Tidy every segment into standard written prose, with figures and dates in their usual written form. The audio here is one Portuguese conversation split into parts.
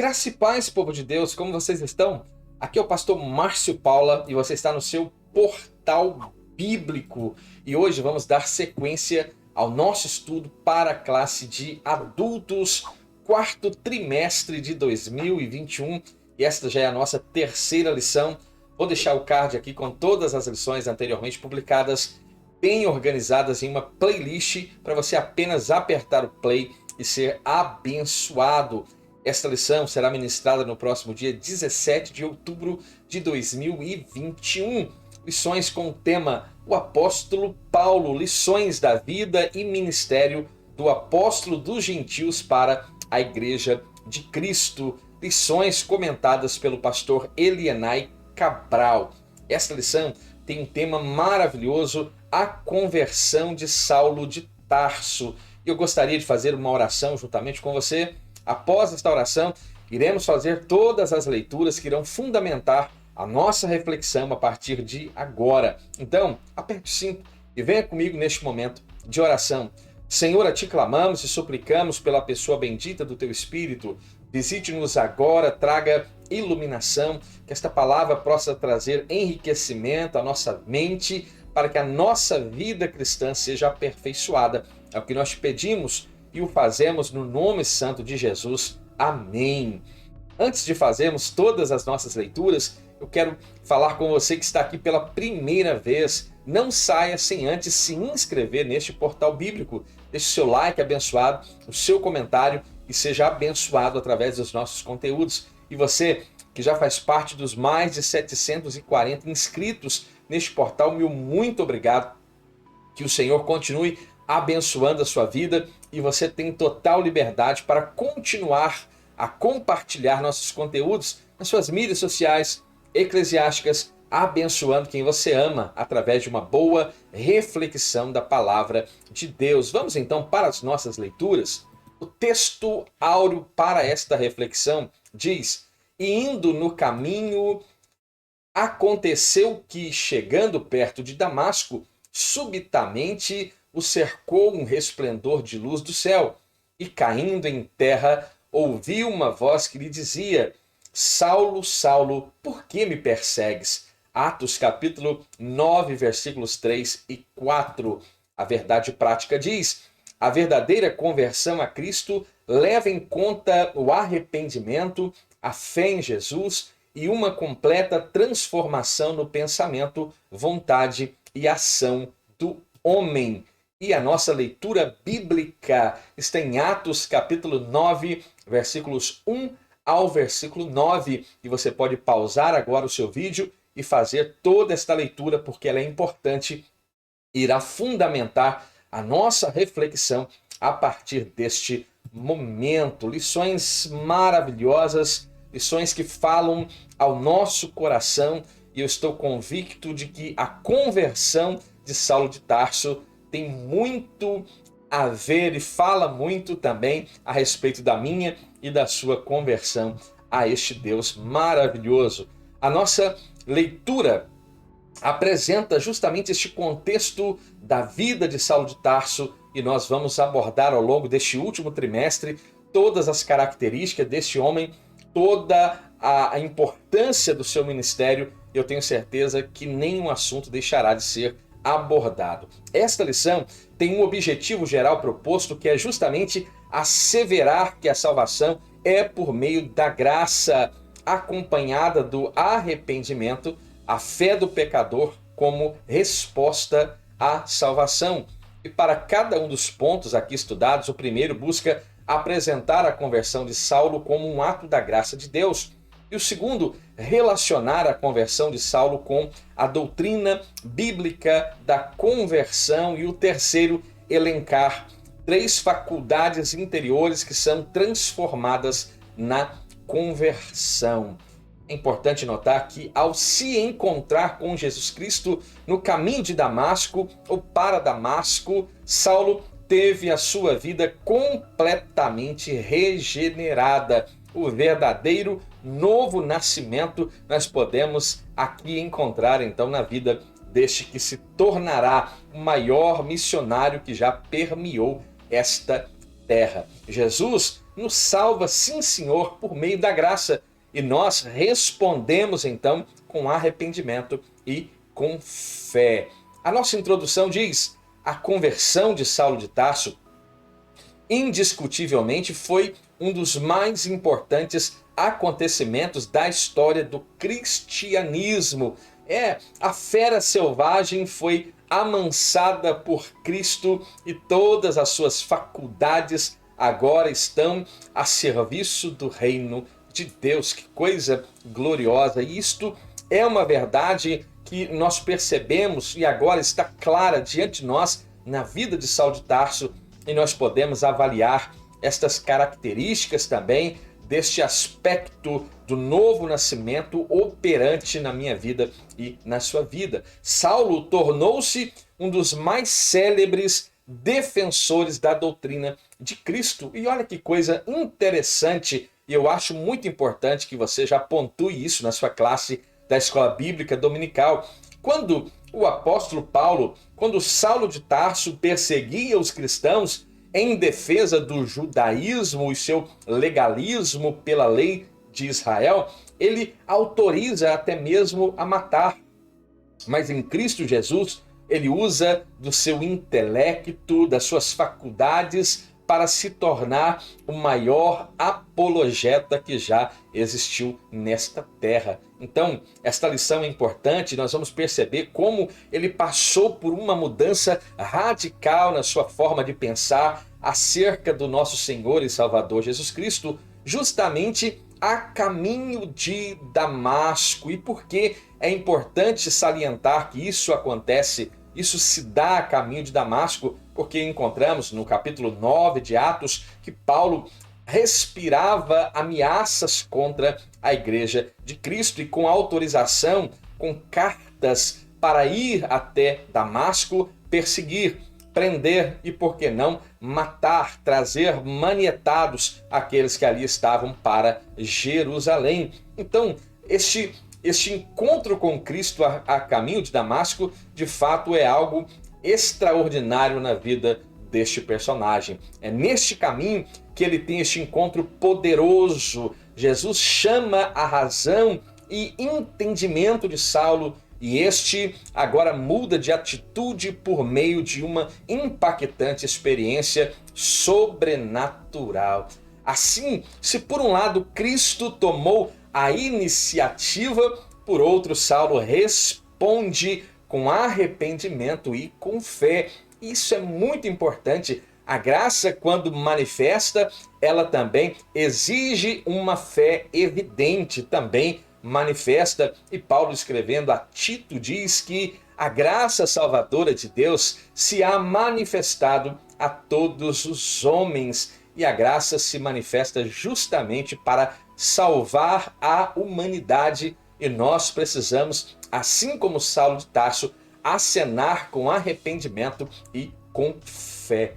Graça e paz, povo de Deus, como vocês estão? Aqui é o pastor Márcio Paula e você está no seu portal bíblico. E hoje vamos dar sequência ao nosso estudo para a classe de adultos, quarto trimestre de 2021. E esta já é a nossa terceira lição. Vou deixar o card aqui com todas as lições anteriormente publicadas, bem organizadas em uma playlist para você apenas apertar o play e ser abençoado. Esta lição será ministrada no próximo dia 17 de outubro de 2021. Lições com o tema O Apóstolo Paulo, lições da vida e ministério do apóstolo dos gentios para a Igreja de Cristo. Lições comentadas pelo pastor Elienay Cabral. Esta lição tem um tema maravilhoso, a conversão de Saulo de Tarso. Eu gostaria de fazer uma oração juntamente com você. Após esta oração, iremos fazer todas as leituras que irão fundamentar a nossa reflexão a partir de agora. Então, aperte o cinto e venha comigo neste momento de oração. Senhor, a ti clamamos e suplicamos pela pessoa bendita do teu Espírito. Visite-nos agora, traga iluminação, que esta palavra possa trazer enriquecimento à nossa mente, para que a nossa vida cristã seja aperfeiçoada. É o que nós te pedimos e o fazemos no nome santo de Jesus. Amém. Antes de fazermos todas as nossas leituras, eu quero falar com você que está aqui pela primeira vez. Não saia sem antes se inscrever neste portal bíblico. Deixe o seu like abençoado, o seu comentário e seja abençoado através dos nossos conteúdos. E você que já faz parte dos mais de 740 inscritos neste portal, meu muito obrigado. Que o Senhor continue abençoando a sua vida e você tem total liberdade para continuar a compartilhar nossos conteúdos nas suas mídias sociais, eclesiásticas, abençoando quem você ama através de uma boa reflexão da palavra de Deus. Vamos então para as nossas leituras. O texto áureo para esta reflexão diz: e indo no caminho, aconteceu que, chegando perto de Damasco, subitamente o cercou um resplendor de luz do céu, e caindo em terra, ouviu uma voz que lhe dizia: Saulo, Saulo, por que me persegues? Atos capítulo 9, versículos 3 e 4. A verdade prática diz: a verdadeira conversão a Cristo leva em conta o arrependimento, a fé em Jesus e uma completa transformação no pensamento, vontade e ação do homem. E a nossa leitura bíblica está em Atos capítulo 9, versículos 1 ao versículo 9. E você pode pausar agora o seu vídeo e fazer toda esta leitura, porque ela é importante e irá fundamentar a nossa reflexão a partir deste momento. Lições maravilhosas, lições que falam ao nosso coração, e eu estou convicto de que a conversão de Saulo de Tarso tem muito a ver e fala muito também a respeito da minha e da sua conversão a este Deus maravilhoso. A nossa leitura apresenta justamente este contexto da vida de Saulo de Tarso e nós vamos abordar ao longo deste último trimestre todas as características deste homem, toda a importância do seu ministério. Eu tenho certeza que nenhum assunto deixará de ser abordado. Esta lição tem um objetivo geral proposto, que é justamente asseverar que a salvação é por meio da graça, acompanhada do arrependimento, a fé do pecador como resposta à salvação. E para cada um dos pontos aqui estudados, o primeiro busca apresentar a conversão de Saulo como um ato da graça de Deus. E o segundo, relacionar a conversão de Saulo com a doutrina bíblica da conversão. E o terceiro, elencar 3 faculdades interiores que são transformadas na conversão. É importante notar que, ao se encontrar com Jesus Cristo no caminho de Damasco ou para Damasco, Saulo teve a sua vida completamente regenerada. O verdadeiro novo nascimento nós podemos aqui encontrar então na vida deste que se tornará o maior missionário que já permeou esta terra. Jesus nos salva, sim, Senhor, por meio da graça. E nós respondemos, então, com arrependimento e com fé. A nossa introdução diz: a conversão de Saulo de Tarso indiscutivelmente foi um dos mais importantes acontecimentos da história do cristianismo. A fera selvagem foi amansada por Cristo e todas as suas faculdades agora estão a serviço do reino de Deus. Que coisa gloriosa! E isto é uma verdade que nós percebemos e agora está clara diante de nós na vida de Saulo de Tarso, e nós podemos avaliar estas características também deste aspecto do novo nascimento operante na minha vida e na sua vida. Saulo tornou-se um dos mais célebres defensores da doutrina de Cristo. E olha que coisa interessante, e eu acho muito importante que você já pontue isso na sua classe da Escola Bíblica Dominical. Quando o apóstolo Paulo, quando Saulo de Tarso perseguia os cristãos em defesa do judaísmo e seu legalismo pela lei de Israel, ele autoriza até mesmo a matar. Mas em Cristo Jesus, ele usa do seu intelecto, das suas faculdades, para se tornar o maior apologeta que já existiu nesta terra. Então, esta lição é importante, nós vamos perceber como ele passou por uma mudança radical na sua forma de pensar acerca do nosso Senhor e Salvador Jesus Cristo, justamente a caminho de Damasco. E por que é importante salientar que isso acontece? Isso se dá a caminho de Damasco, porque encontramos no capítulo 9 de Atos que Paulo respirava ameaças contra a igreja de Cristo, e com autorização, com cartas para ir até Damasco, perseguir, prender e, por que não, matar, trazer manietados aqueles que ali estavam para Jerusalém. Então, este encontro com Cristo a caminho de Damasco, de fato, é algo extraordinário na vida deste personagem. É neste caminho que ele tem este encontro poderoso. Jesus chama a razão e entendimento de Saulo, e este agora muda de atitude por meio de uma impactante experiência sobrenatural. Assim, se por um lado Cristo tomou a iniciativa, por outro, Saulo responde com arrependimento e com fé. Isso é muito importante. A graça, quando manifesta, ela também exige uma fé evidente, também manifesta. E Paulo, escrevendo a Tito, diz que a graça salvadora de Deus se há manifestado a todos os homens. E a graça se manifesta justamente para salvar a humanidade. E nós precisamos, assim como Saulo de Tarso, acenar com arrependimento e com fé.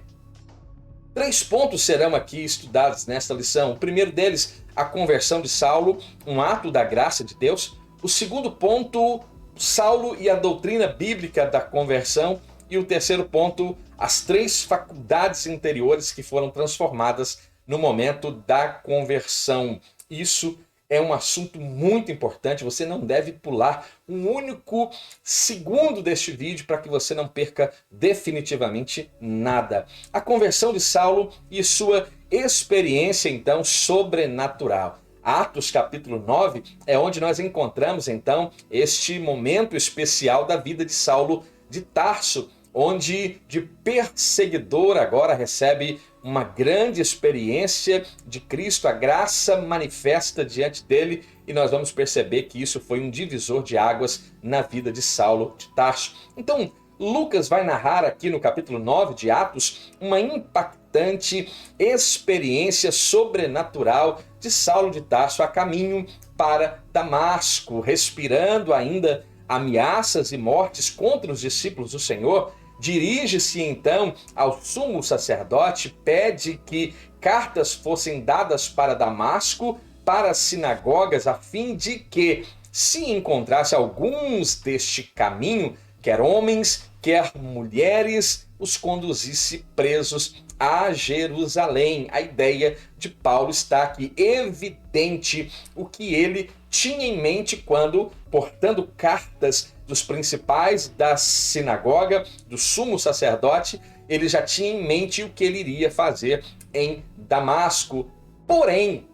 3 pontos serão aqui estudados nesta lição. O primeiro deles, a conversão de Saulo, um ato da graça de Deus. O segundo ponto, Saulo e a doutrina bíblica da conversão. E o terceiro ponto, as 3 faculdades interiores que foram transformadas no momento da conversão. Isso é um assunto muito importante, você não deve pular um único segundo deste vídeo para que você não perca definitivamente nada. A conversão de Saulo e sua experiência, então, sobrenatural. Atos capítulo 9 é onde nós encontramos, então, este momento especial da vida de Saulo de Tarso, onde de perseguidor agora recebe uma grande experiência de Cristo, a graça manifesta diante dele, e nós vamos perceber que isso foi um divisor de águas na vida de Saulo de Tarso. Então, Lucas vai narrar aqui no capítulo 9 de Atos uma impactante experiência sobrenatural de Saulo de Tarso a caminho para Damasco, respirando ainda ameaças e mortes contra os discípulos do Senhor. Dirige-se então ao sumo sacerdote, pede que cartas fossem dadas para Damasco, para as sinagogas, a fim de que, se encontrasse alguns deste caminho, quer homens, quer mulheres, os conduzisse presos a Jerusalém. A ideia de Paulo está aqui evidente o que ele tinha em mente quando, portando cartas dos principais da sinagoga, do sumo sacerdote, ele já tinha em mente o que ele iria fazer em Damasco. Porém,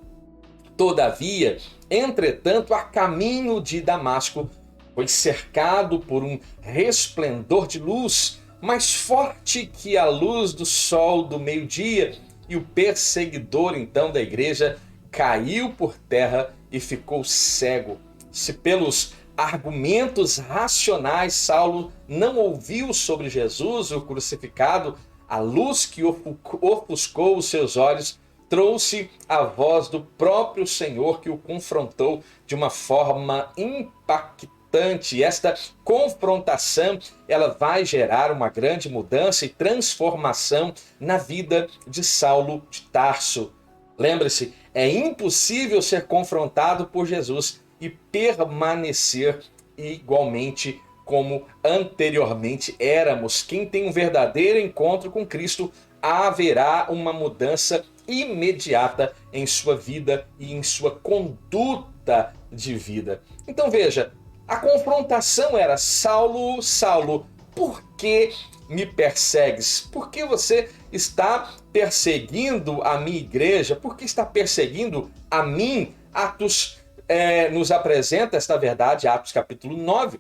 todavia, entretanto, a caminho de Damasco, foi cercado por um resplendor de luz, mais forte que a luz do sol do meio-dia, e o perseguidor então da igreja caiu por terra e ficou cego. Se pelos argumentos racionais Saulo não ouviu sobre Jesus, o crucificado, a luz que ofuscou os seus olhos trouxe a voz do próprio Senhor, que o confrontou de uma forma impactante. Esta confrontação, ela vai gerar uma grande mudança e transformação na vida de Saulo de Tarso. Lembre-se, é impossível ser confrontado por Jesus e permanecer igualmente como anteriormente éramos. Quem tem um verdadeiro encontro com Cristo, haverá uma mudança imediata em sua vida e em sua conduta de vida. Então veja, a confrontação era: Saulo, Saulo, por que me persegues? Por que você está perseguindo a minha igreja? Por que está perseguindo a mim? Atos nos apresenta esta verdade, Atos capítulo 9.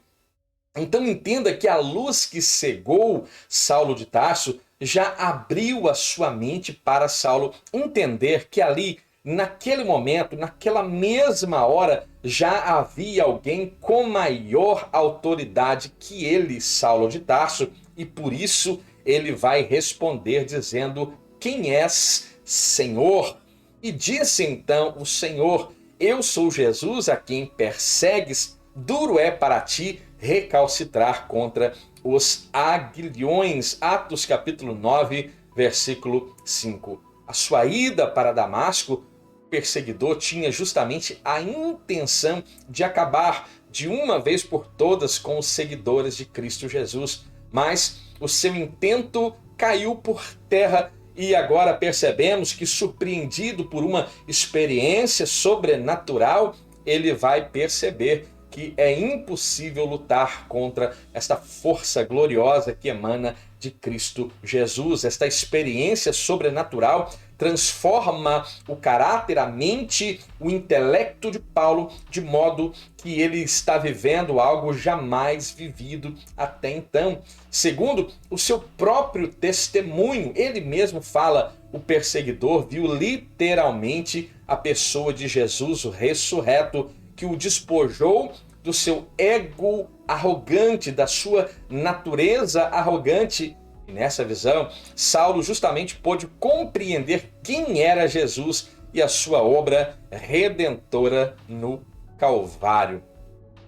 Então entenda que a luz que cegou Saulo de Tarso já abriu a sua mente para Saulo entender que ali, naquele momento, naquela mesma hora, já havia alguém com maior autoridade que ele, Saulo de Tarso, e por isso ele vai responder dizendo: quem és, Senhor? E disse então o Senhor: eu sou Jesus a quem persegues. Duro é para ti recalcitrar contra os aguilhões. Atos capítulo 9, versículo 5. A sua ida para Damasco, o perseguidor tinha justamente a intenção de acabar de uma vez por todas com os seguidores de Cristo Jesus. Mas o seu intento caiu por terra e agora percebemos que, surpreendido por uma experiência sobrenatural, ele vai perceber que é impossível lutar contra esta força gloriosa que emana de Cristo Jesus. Esta experiência sobrenatural transforma o caráter, a mente, o intelecto de Paulo, de modo que ele está vivendo algo jamais vivido até então. Segundo o seu próprio testemunho, ele mesmo fala: o perseguidor viu literalmente a pessoa de Jesus, o ressurreto, que o despojou do seu ego arrogante, da sua natureza arrogante. E nessa visão, Saulo justamente pôde compreender quem era Jesus e a sua obra redentora no Calvário.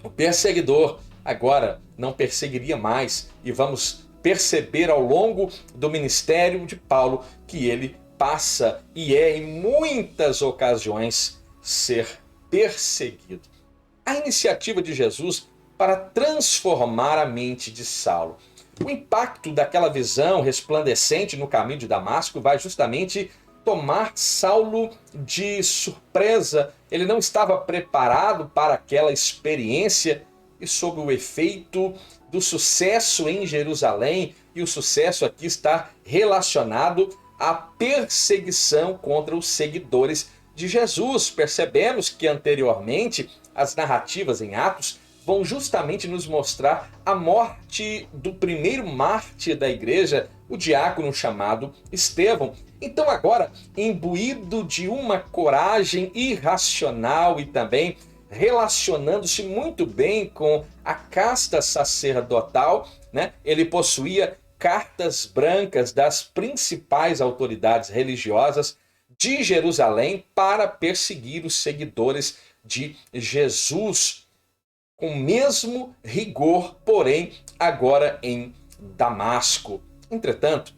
O perseguidor agora não perseguiria mais, e vamos perceber ao longo do ministério de Paulo que ele passa e é em muitas ocasiões ser perseguido. A iniciativa de Jesus para transformar a mente de Saulo. O impacto daquela visão resplandecente no caminho de Damasco vai justamente tomar Saulo de surpresa. Ele não estava preparado para aquela experiência, e sob o efeito do sucesso em Jerusalém, e o sucesso aqui está relacionado à perseguição contra os seguidores de Jesus. Percebemos que anteriormente as narrativas em Atos vão justamente nos mostrar a morte do primeiro mártir da igreja, o diácono chamado Estevão. Então agora, imbuído de uma coragem irracional e também relacionando-se muito bem com a casta sacerdotal, ele possuía cartas brancas das principais autoridades religiosas de Jerusalém para perseguir os seguidores de Jesus, com o mesmo rigor, porém agora em Damasco. Entretanto,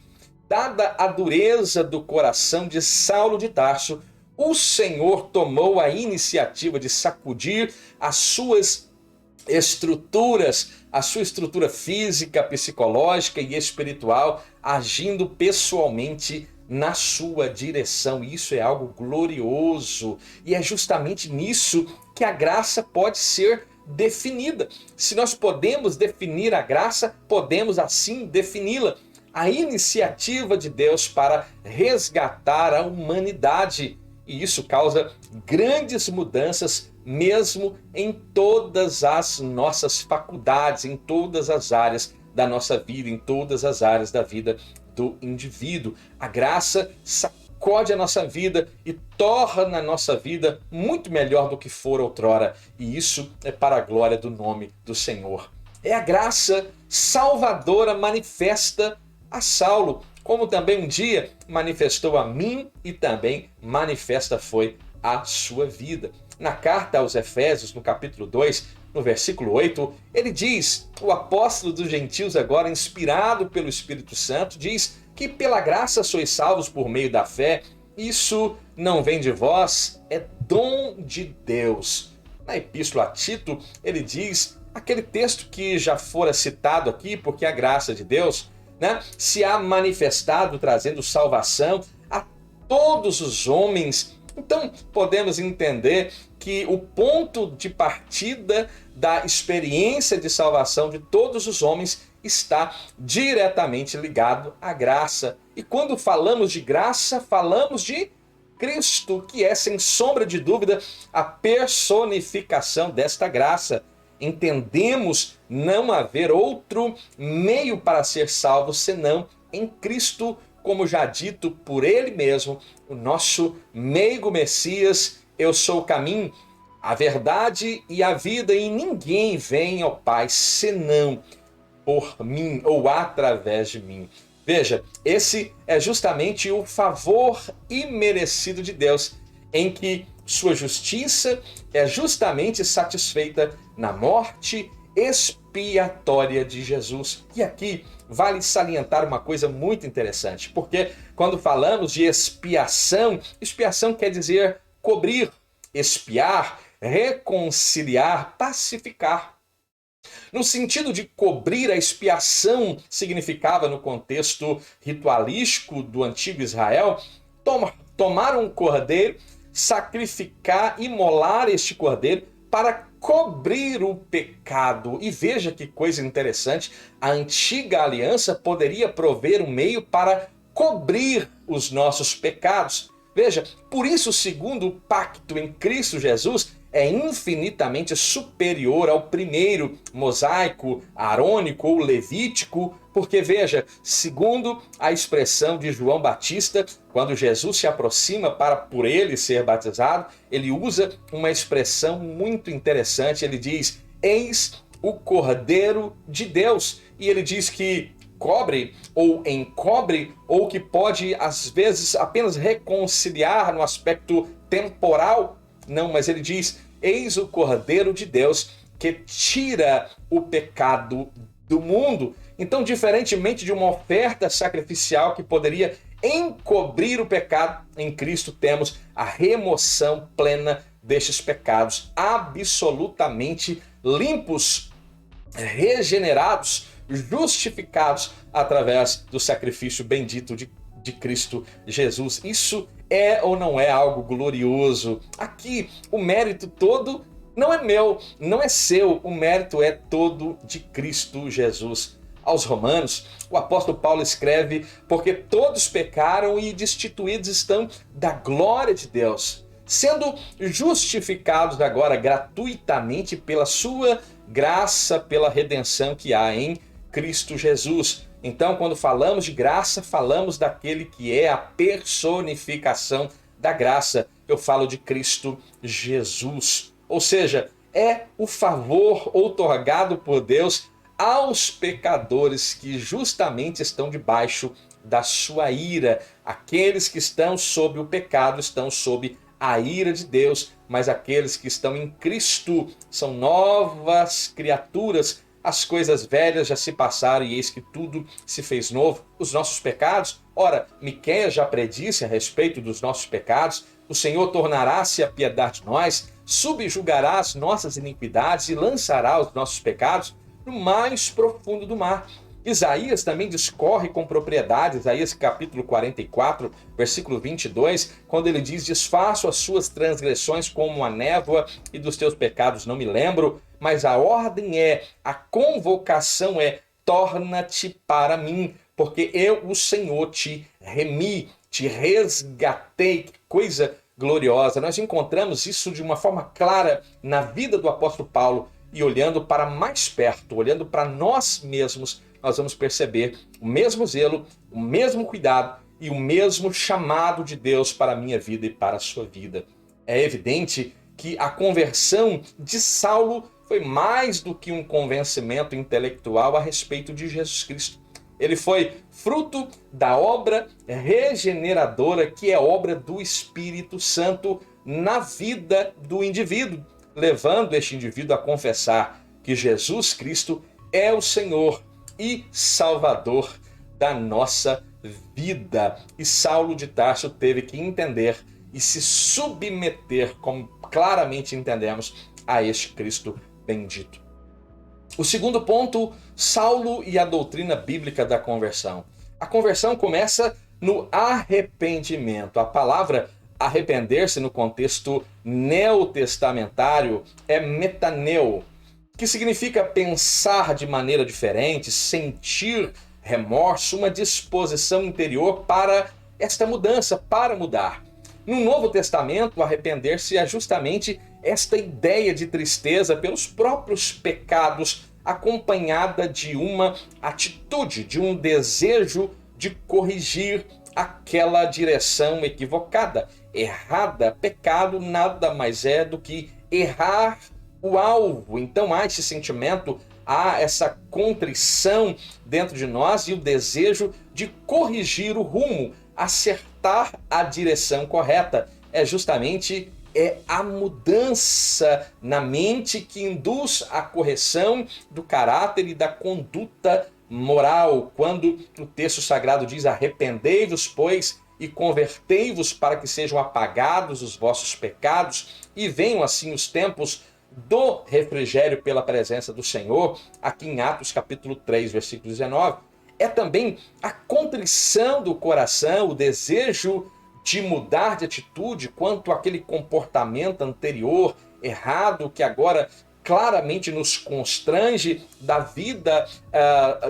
dada a dureza do coração de Saulo de Tarso, o Senhor tomou a iniciativa de sacudir as suas estruturas, a sua estrutura física, psicológica e espiritual, agindo pessoalmente na sua direção. Isso é algo glorioso e é justamente nisso que a graça pode ser definida. Se nós podemos definir a graça, podemos assim defini-la. A iniciativa de Deus para resgatar a humanidade. E isso causa grandes mudanças mesmo em todas as nossas faculdades, em todas as áreas da nossa vida, em todas as áreas da vida do indivíduo. A graça sacode a nossa vida e torna a nossa vida muito melhor do que for outrora. E isso é para a glória do nome do Senhor. É a graça salvadora manifesta a Saulo, como também um dia manifestou a mim e também manifesta foi a sua vida. Na carta aos Efésios, no capítulo 2, no versículo 8, ele diz, o apóstolo dos gentios agora, inspirado pelo Espírito Santo, diz que pela graça sois salvos por meio da fé. Isso não vem de vós, é dom de Deus. Na epístola a Tito, ele diz aquele texto que já fora citado aqui, porque a graça de Deus, se há manifestado trazendo salvação a todos os homens. Então podemos entender que o ponto de partida da experiência de salvação de todos os homens está diretamente ligado à graça. E quando falamos de graça, falamos de Cristo, que é sem sombra de dúvida a personificação desta graça. Entendemos não haver outro meio para ser salvo senão em Cristo, como já dito por ele mesmo, o nosso meigo Messias. Eu sou o caminho, a verdade e a vida, e ninguém vem ao Pai senão por mim ou através de mim. Veja, esse é justamente o favor imerecido de Deus, em que sua justiça é justamente satisfeita na morte expiatória de Jesus. E aqui vale salientar uma coisa muito interessante, porque quando falamos de expiação, expiação quer dizer cobrir, expiar, reconciliar, pacificar. No sentido de cobrir, a expiação significava, no contexto ritualístico do antigo Israel, tomar um cordeiro, sacrificar, imolar este cordeiro para cobrir o pecado. E veja que coisa interessante, a antiga aliança poderia prover um meio para cobrir os nossos pecados. Veja, por isso o segundo pacto em Cristo Jesus é infinitamente superior ao primeiro mosaico, arônico ou levítico, porque veja, segundo a expressão de João Batista, quando Jesus se aproxima para por ele ser batizado, ele usa uma expressão muito interessante, ele diz, eis o Cordeiro de Deus, e ele diz que cobre ou encobre, ou que pode às vezes apenas reconciliar no aspecto temporal. Não, mas ele diz, eis o Cordeiro de Deus que tira o pecado do mundo. Então, diferentemente de uma oferta sacrificial que poderia encobrir o pecado, em Cristo temos a remoção plena destes pecados, absolutamente limpos, regenerados, justificados através do sacrifício bendito de Cristo Jesus. Isso é ou não é algo glorioso? Aqui o mérito todo não é meu, não é seu, o mérito é todo de Cristo Jesus. Aos Romanos, o apóstolo Paulo escreve, porque todos pecaram e destituídos estão da glória de Deus, sendo justificados agora gratuitamente pela sua graça, pela redenção que há em Cristo Jesus. Então, quando falamos de graça, falamos daquele que é a personificação da graça. Eu falo de Cristo Jesus. Ou seja, é o favor outorgado por Deus aos pecadores que justamente estão debaixo da sua ira. Aqueles que estão sob o pecado estão sob a ira de Deus, mas aqueles que estão em Cristo são novas criaturas. As coisas velhas já se passaram e eis que tudo se fez novo. Os nossos pecados, ora, Miqueias já predisse a respeito dos nossos pecados, o Senhor tornará-se a piedade de nós, subjugará as nossas iniquidades e lançará os nossos pecados no mais profundo do mar. Isaías também discorre com propriedade, Isaías capítulo 44, versículo 22, quando ele diz: desfaço as suas transgressões como a névoa e dos teus pecados não me lembro, mas a ordem a convocação torna-te para mim, porque eu, o Senhor, te remi, te resgatei. Que coisa gloriosa! Nós encontramos isso de uma forma clara na vida do apóstolo Paulo, e olhando para mais perto, olhando para nós mesmos, nós vamos perceber o mesmo zelo, o mesmo cuidado e o mesmo chamado de Deus para a minha vida e para a sua vida. É evidente que a conversão de Saulo foi mais do que um convencimento intelectual a respeito de Jesus Cristo. Ele foi fruto da obra regeneradora, que é obra do Espírito Santo na vida do indivíduo, levando este indivíduo a confessar que Jesus Cristo é o Senhor e Salvador da nossa vida. E Saulo de Tarso teve que entender e se submeter, como claramente entendemos, a este Cristo bendito. O segundo ponto, Saulo e a doutrina bíblica da conversão. A conversão começa no arrependimento. A palavra arrepender-se no contexto neotestamentário é metaneu, que significa pensar de maneira diferente, sentir remorso, uma disposição interior para esta mudança, para mudar. No Novo Testamento, arrepender-se é justamente esta ideia de tristeza pelos próprios pecados, acompanhada de uma atitude, de um desejo de corrigir aquela direção equivocada, errada. Pecado nada mais é do que errar o alvo. Então há esse sentimento, há essa contrição dentro de nós e o desejo de corrigir o rumo, acertar a direção correta. É justamente a mudança na mente que induz a correção do caráter e da conduta moral. Quando o texto sagrado diz: arrependei-vos, pois, e convertei-vos para que sejam apagados os vossos pecados e venham assim os tempos do refrigério pela presença do Senhor, aqui em Atos capítulo 3, versículo 19, é também a contrição do coração, o desejo de mudar de atitude quanto àquele comportamento anterior errado que agora claramente nos constrange da vida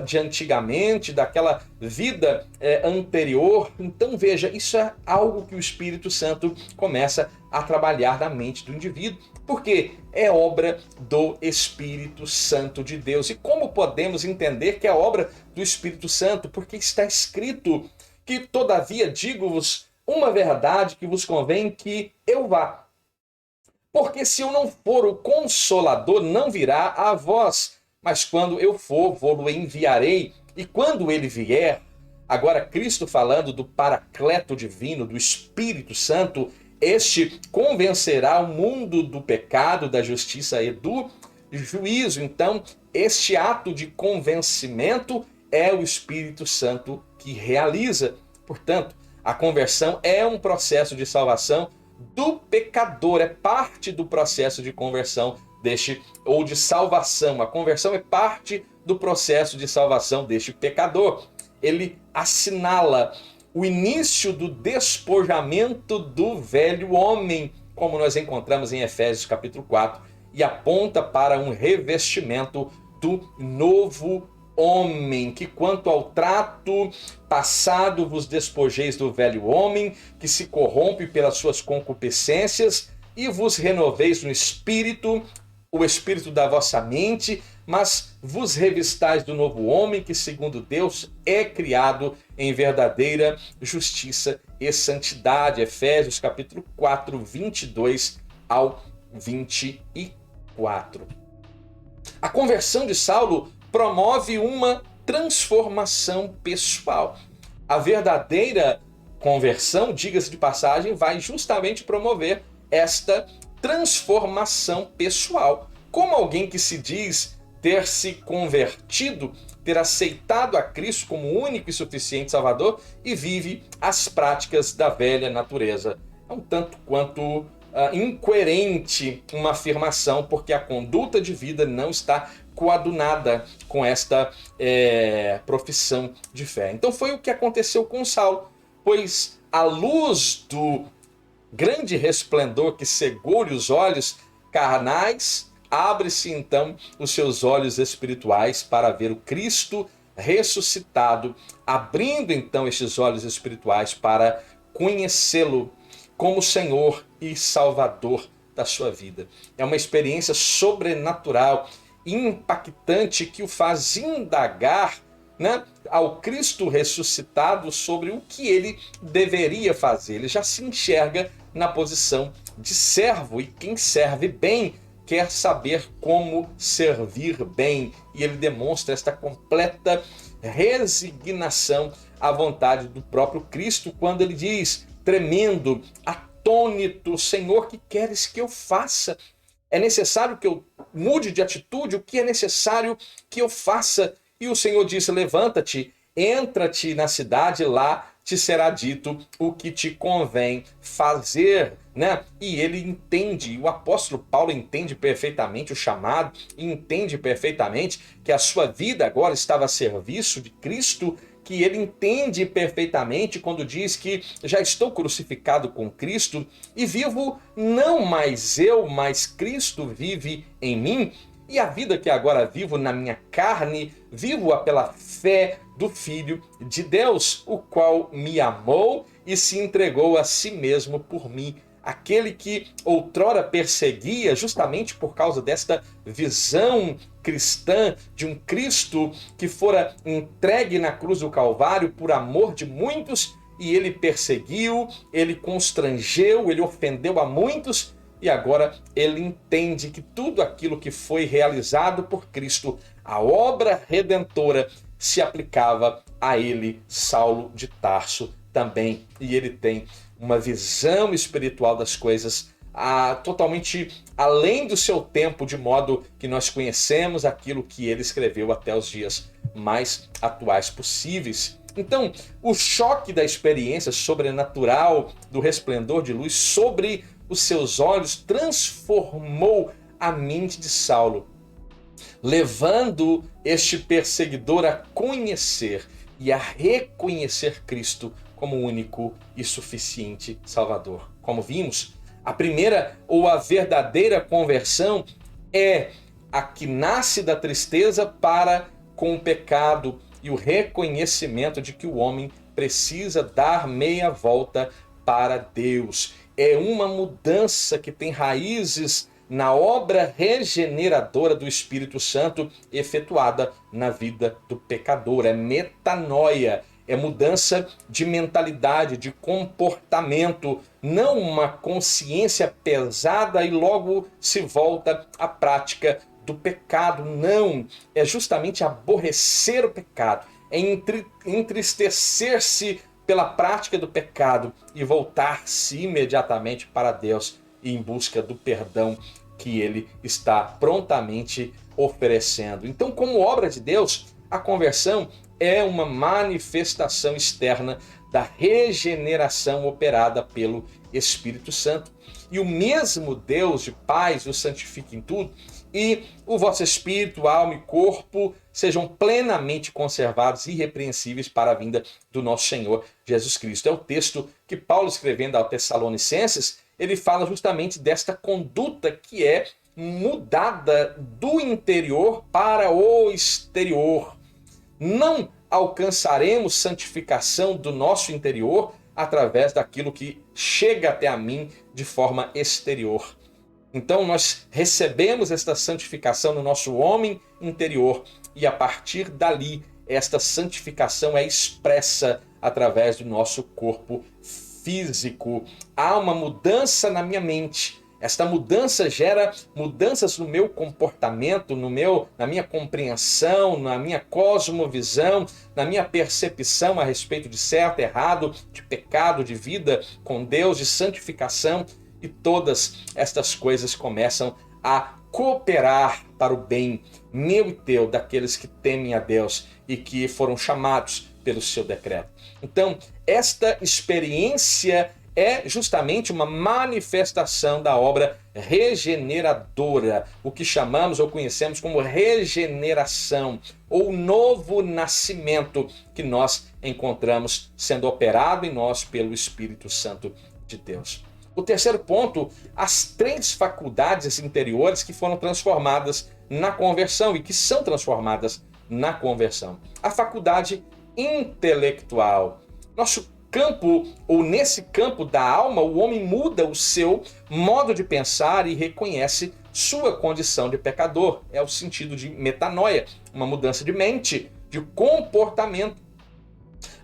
de antigamente, daquela vida anterior. Então veja, isso é algo que o Espírito Santo começa a trabalhar na mente do indivíduo, porque é obra do Espírito Santo de Deus. E como podemos entender que é obra do Espírito Santo? Porque está escrito que, todavia, digo-vos uma verdade, que vos convém que eu vá. Porque se eu não for, o Consolador não virá a vós, mas quando eu for, vou-lo enviarei. E quando ele vier, agora Cristo falando do Paracleto divino, do Espírito Santo, este convencerá o mundo do pecado, da justiça e do juízo. Então, este ato de convencimento é o Espírito Santo que realiza. Portanto, a conversão é um processo de salvação do pecador, é parte do processo de conversão ou de salvação. A conversão é parte do processo de salvação deste pecador. Ele assinala o início do despojamento do velho homem, como nós encontramos em Efésios capítulo 4, e aponta para um revestimento do novo homem, que quanto ao trato passado vos despojeis do velho homem, que se corrompe pelas suas concupiscências, e vos renoveis no espírito, o espírito da vossa mente, mas vos revistais do novo homem, que segundo Deus é criado em verdadeira justiça e santidade. Efésios capítulo 4, 22 ao 24. A conversão de Saulo promove uma transformação pessoal. A verdadeira conversão, diga-se de passagem, vai justamente promover esta transformação pessoal. Como alguém que se diz ter se convertido, ter aceitado a Cristo como único e suficiente Salvador e vive as práticas da velha natureza. É um tanto quanto incoerente uma afirmação, porque a conduta de vida não está coadunada com esta profissão de fé. Então foi o que aconteceu com Saulo, pois a luz do grande resplendor que cegou-lhe os olhos carnais, abre-se então os seus olhos espirituais para ver o Cristo ressuscitado, abrindo então estes olhos espirituais para conhecê-lo como Senhor e Salvador da sua vida. É uma experiência sobrenatural, impactante, que o faz indagar, né, ao Cristo ressuscitado sobre o que ele deveria fazer. Ele já se enxerga na posição de servo, e quem serve bem quer saber como servir bem, e ele demonstra esta completa resignação à vontade do próprio Cristo quando ele diz, tremendo, atônito: Senhor, que queres que eu faça? É necessário que eu mude de atitude? O que é necessário que eu faça? E o Senhor disse: levanta-te, entra-te na cidade, lá te será dito o que te convém fazer, né? E ele entende, o apóstolo Paulo entende perfeitamente o chamado, e entende perfeitamente que a sua vida agora estava a serviço de Cristo, que ele entende perfeitamente quando diz que já estou crucificado com Cristo e vivo não mais eu, mas Cristo vive em mim. E a vida que agora vivo na minha carne, vivo-a pela fé do Filho de Deus, o qual me amou e se entregou a si mesmo por mim. Aquele que outrora perseguia, justamente por causa desta visão cristã de um Cristo que fora entregue na cruz do Calvário por amor de muitos, e ele perseguiu, ele constrangeu, ele ofendeu a muitos, e agora ele entende que tudo aquilo que foi realizado por Cristo, a obra redentora, se aplicava a ele, Saulo de Tarso, também. E ele tem uma visão espiritual das coisas totalmente além do seu tempo, de modo que nós conhecemos aquilo que ele escreveu até os dias mais atuais possíveis. Então, o choque da experiência sobrenatural do resplendor de luz sobre os seus olhos transformou a mente de Saulo, levando este perseguidor a conhecer e a reconhecer Cristo como único e suficiente Salvador. Como vimos, a primeira ou a verdadeira conversão é a que nasce da tristeza para com o pecado e o reconhecimento de que o homem precisa dar meia volta para Deus. É uma mudança que tem raízes na obra regeneradora do Espírito Santo efetuada na vida do pecador. É metanoia, é mudança de mentalidade, de comportamento, não uma consciência pesada e logo se volta à prática do pecado. Não, é justamente aborrecer o pecado, é entristecer-se pela prática do pecado e voltar-se imediatamente para Deus em busca do perdão que ele está prontamente oferecendo. Então, como obra de Deus, a conversão é uma manifestação externa da regeneração operada pelo Espírito Santo. E o mesmo Deus de paz os santifique em tudo, e o vosso espírito, alma e corpo sejam plenamente conservados e irrepreensíveis para a vinda do nosso Senhor Jesus Cristo. É o texto que Paulo, escrevendo aos Tessalonicenses, ele fala justamente desta conduta que é mudada do interior para o exterior. Não alcançaremos santificação do nosso interior através daquilo que chega até a mim de forma exterior. Então nós recebemos esta santificação no nosso homem interior e a partir dali esta santificação é expressa através do nosso corpo físico. Há uma mudança na minha mente. Esta mudança gera mudanças no meu comportamento, na minha compreensão, na minha cosmovisão, na minha percepção a respeito de certo, errado, de pecado, de vida com Deus, de santificação. E todas estas coisas começam a cooperar para o bem meu e teu, daqueles que temem a Deus e que foram chamados pelo seu decreto. Então, esta experiência é justamente uma manifestação da obra regeneradora, o que chamamos ou conhecemos como regeneração, ou novo nascimento que nós encontramos sendo operado em nós pelo Espírito Santo de Deus. O terceiro ponto, as 3 faculdades interiores que foram transformadas na conversão e que são transformadas na conversão. A faculdade intelectual. Nosso campo, ou nesse campo da alma, o homem muda o seu modo de pensar e reconhece sua condição de pecador. É o sentido de metanoia, uma mudança de mente, de comportamento.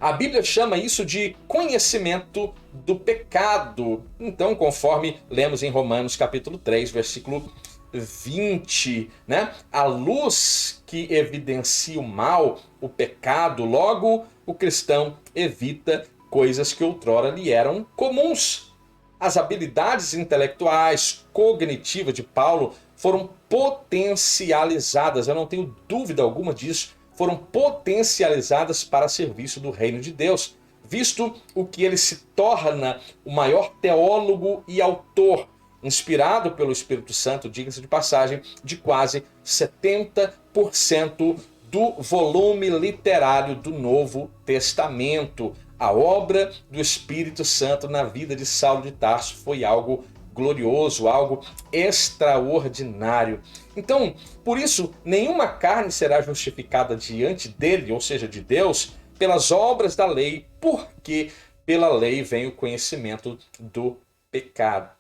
A Bíblia chama isso de conhecimento do pecado. Então, conforme lemos em Romanos capítulo 3, versículo 20, né? A luz que evidencia o mal, o pecado, logo o cristão evita coisas que outrora lhe eram comuns. As habilidades intelectuais, cognitivas de Paulo foram potencializadas, eu não tenho dúvida alguma disso, foram potencializadas para serviço do reino de Deus, visto o que ele se torna o maior teólogo e autor, inspirado pelo Espírito Santo, diga-se de passagem, de quase 70% do volume literário do Novo Testamento. A obra do Espírito Santo na vida de Saulo de Tarso foi algo glorioso, algo extraordinário. Então, por isso, nenhuma carne será justificada diante dele, ou seja, de Deus, pelas obras da lei, porque pela lei vem o conhecimento do pecado.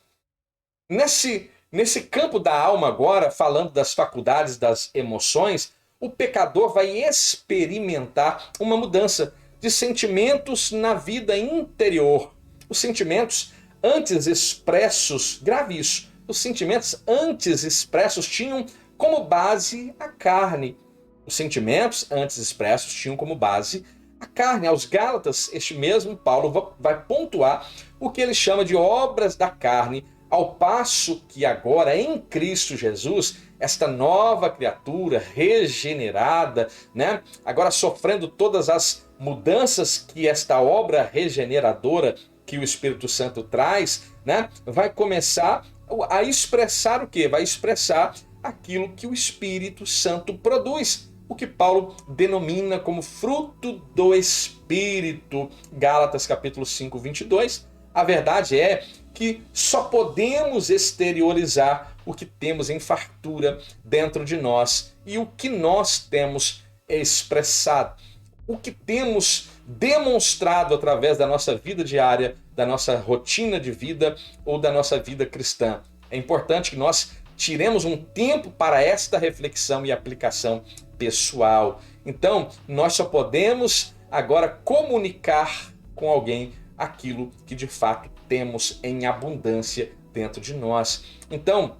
Nesse campo da alma agora, falando das faculdades das emoções, o pecador vai experimentar uma mudança de sentimentos na vida interior. Os sentimentos antes expressos, grave isso, os sentimentos antes expressos tinham como base a carne. Os sentimentos antes expressos tinham como base a carne. Aos Gálatas, este mesmo Paulo vai pontuar o que ele chama de obras da carne, ao passo que agora em Cristo Jesus, esta nova criatura regenerada, né? Agora sofrendo todas as mudanças que esta obra regeneradora que o Espírito Santo traz, né? Vai começar a expressar o quê? Vai expressar aquilo que o Espírito Santo produz, o que Paulo denomina como fruto do Espírito. Gálatas capítulo 5, 22. A verdade é que só podemos exteriorizar o que temos em fartura dentro de nós e o que nós temos expressado, o que temos demonstrado através da nossa vida diária, da nossa rotina de vida ou da nossa vida cristã. É importante que nós tiremos um tempo para esta reflexão e aplicação pessoal. Então, nós só podemos agora comunicar com alguém aquilo que de fato temos em abundância dentro de nós. Então,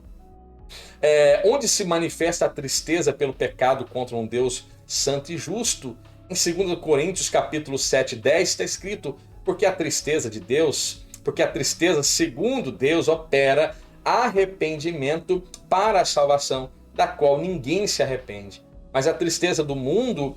onde se manifesta a tristeza pelo pecado contra um Deus santo e justo? Em 2 Coríntios capítulo 7, 10 está escrito: porque a tristeza de Deus, porque a tristeza segundo Deus opera arrependimento para a salvação, da qual ninguém se arrepende. Mas a tristeza do mundo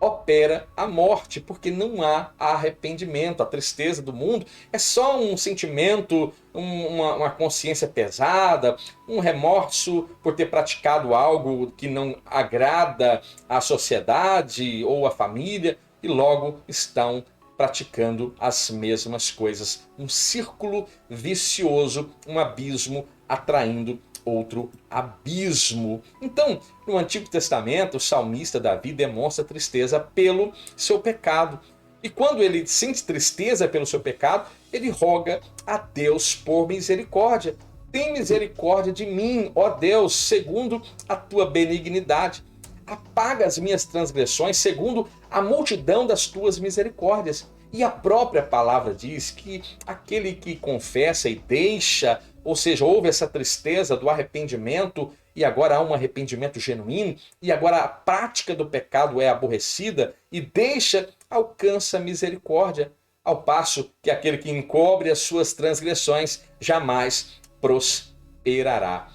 opera a morte, porque não há arrependimento. A tristeza do mundo é só um sentimento, uma consciência pesada, um remorso por ter praticado algo que não agrada à sociedade ou à família e logo estão praticando as mesmas coisas. Um círculo vicioso, um abismo atraindo outro abismo. Então, no Antigo Testamento, o salmista Davi demonstra tristeza pelo seu pecado. E quando ele sente tristeza pelo seu pecado, ele roga a Deus por misericórdia. Tem misericórdia de mim, ó Deus, segundo a tua benignidade. Apaga as minhas transgressões segundo a multidão das tuas misericórdias. E a própria palavra diz que aquele que confessa e deixa, ou seja, houve essa tristeza do arrependimento e agora há um arrependimento genuíno e agora a prática do pecado é aborrecida e deixa, alcança misericórdia, ao passo que aquele que encobre as suas transgressões jamais prosperará.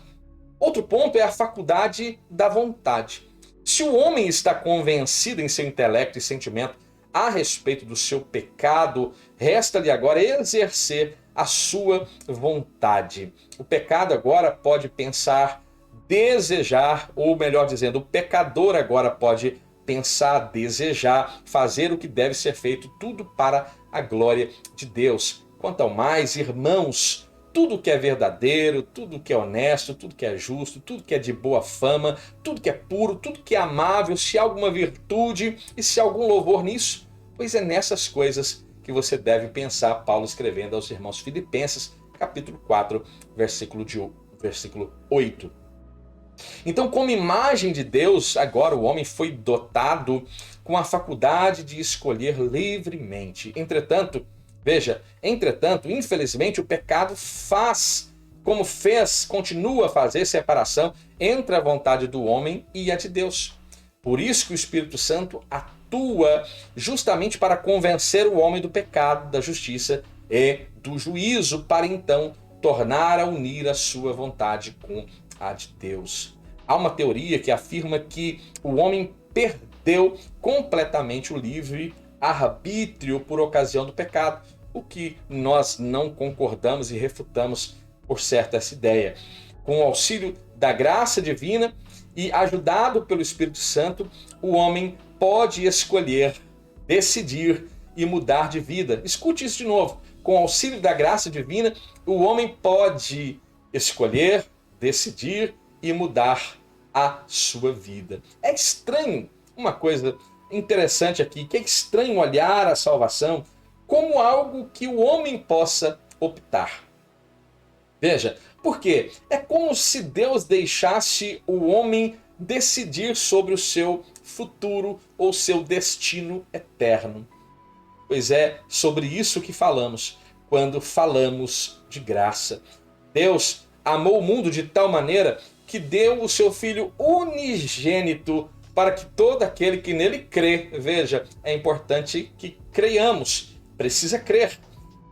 Outro ponto é a faculdade da vontade. Se o homem está convencido em seu intelecto e sentimento a respeito do seu pecado, resta-lhe agora exercer a sua vontade. O pecado agora pode pensar, desejar, ou melhor dizendo, o pecador agora pode pensar, desejar, fazer o que deve ser feito, tudo para a glória de Deus. Quanto ao mais, irmãos, tudo que é verdadeiro, tudo que é honesto, tudo que é justo, tudo que é de boa fama, tudo que é puro, tudo que é amável, se há alguma virtude e se há algum louvor nisso, pois é nessas coisas que você deve pensar, Paulo escrevendo aos irmãos Filipenses, capítulo 4, versículo 8. Então, como imagem de Deus, agora o homem foi dotado com a faculdade de escolher livremente. Entretanto, infelizmente, o pecado continua a fazer separação entre a vontade do homem e a de Deus. Por isso que o Espírito Santo atua justamente para convencer o homem do pecado, da justiça e do juízo, para então tornar a unir a sua vontade com a de Deus. Há uma teoria que afirma que o homem perdeu completamente o livre arbítrio por ocasião do pecado, o que nós não concordamos e refutamos por certo essa ideia. Com o auxílio da graça divina e ajudado pelo Espírito Santo, o homem pode escolher, decidir e mudar de vida. Escute isso de novo. Com o auxílio da graça divina, o homem pode escolher, decidir e mudar a sua vida. É estranho, uma coisa interessante aqui, que é estranho olhar a salvação como algo que o homem possa optar. Veja, por quê? É como se Deus deixasse o homem decidir sobre o seu futuro ou seu destino eterno. Pois é sobre isso que falamos quando falamos de graça. Deus amou o mundo de tal maneira que deu o seu Filho unigênito para que todo aquele que nele crê, veja, é importante que creiamos, precisa crer.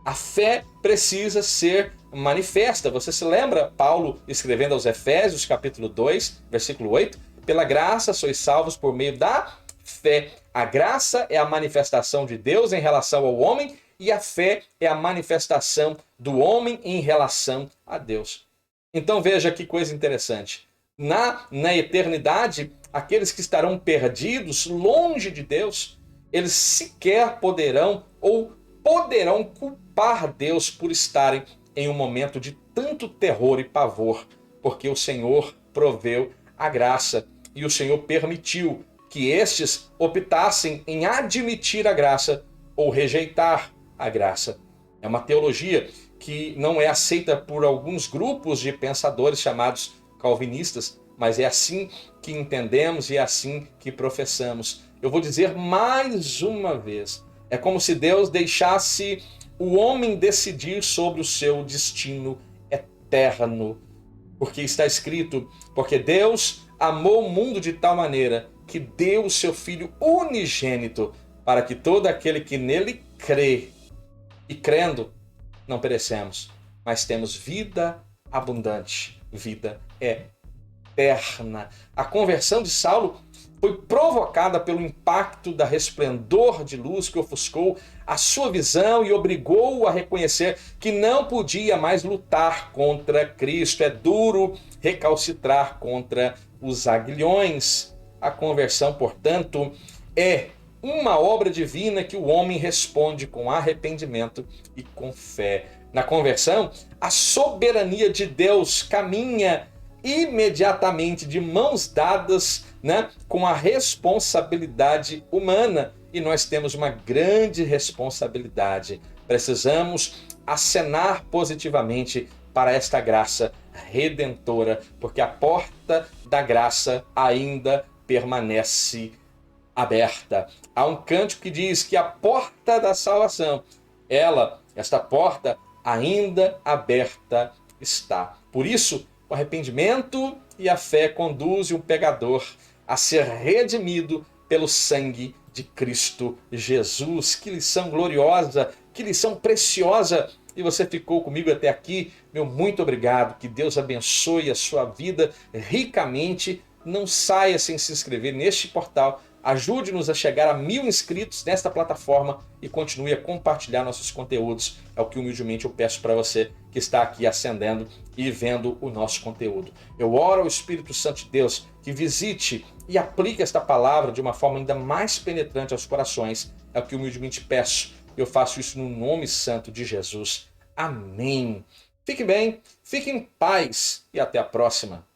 A fé precisa ser manifesta. Você se lembra Paulo escrevendo aos Efésios, capítulo 2, versículo 8? Pela graça sois salvos por meio da fé. A graça é a manifestação de Deus em relação ao homem e a fé é a manifestação do homem em relação a Deus. Então veja que coisa interessante. Na eternidade, aqueles que estarão perdidos, longe de Deus, eles sequer poderão culpar Deus por estarem em um momento de tanto terror e pavor, porque o Senhor proveu a graça e o Senhor permitiu que estes optassem em admitir a graça ou rejeitar a graça. É uma teologia que não é aceita por alguns grupos de pensadores chamados calvinistas, mas é assim que entendemos e é assim que professamos. Eu vou dizer mais uma vez, é como se Deus deixasse o homem decidir sobre o seu destino eterno. Porque está escrito, porque Deus amou o mundo de tal maneira que deu o seu Filho unigênito para que todo aquele que nele crê, e crendo, não perecemos, mas temos vida abundante, vida eterna. A conversão de Saulo foi provocada pelo impacto da resplendor de luz que ofuscou a sua visão e obrigou-o a reconhecer que não podia mais lutar contra Cristo. É duro recalcitrar contra os aguilhões. A conversão, portanto, é uma obra divina que o homem responde com arrependimento e com fé. Na conversão, a soberania de Deus caminha imediatamente de mãos dadas, com a responsabilidade humana. E nós temos uma grande responsabilidade. Precisamos acenar positivamente para esta graça redentora, porque a porta da graça ainda permanece aberta. Há um cântico que diz que a porta da salvação, esta porta ainda aberta está. Por isso, o arrependimento e a fé conduzem o pecador a ser redimido pelo sangue de Cristo Jesus. Que lição gloriosa, que lição preciosa. E você ficou comigo até aqui, meu muito obrigado. Que Deus abençoe a sua vida ricamente. Não saia sem se inscrever neste portal Ajude-nos a chegar a 1000 inscritos nesta plataforma e continue a compartilhar nossos conteúdos. É o que humildemente eu peço para você que está aqui ascendendo e vendo o nosso conteúdo. Eu oro ao Espírito Santo de Deus que visite e aplique esta palavra de uma forma ainda mais penetrante aos corações. É o que humildemente peço. Eu faço isso no nome santo de Jesus. Amém. Fique bem, fique em paz e até a próxima.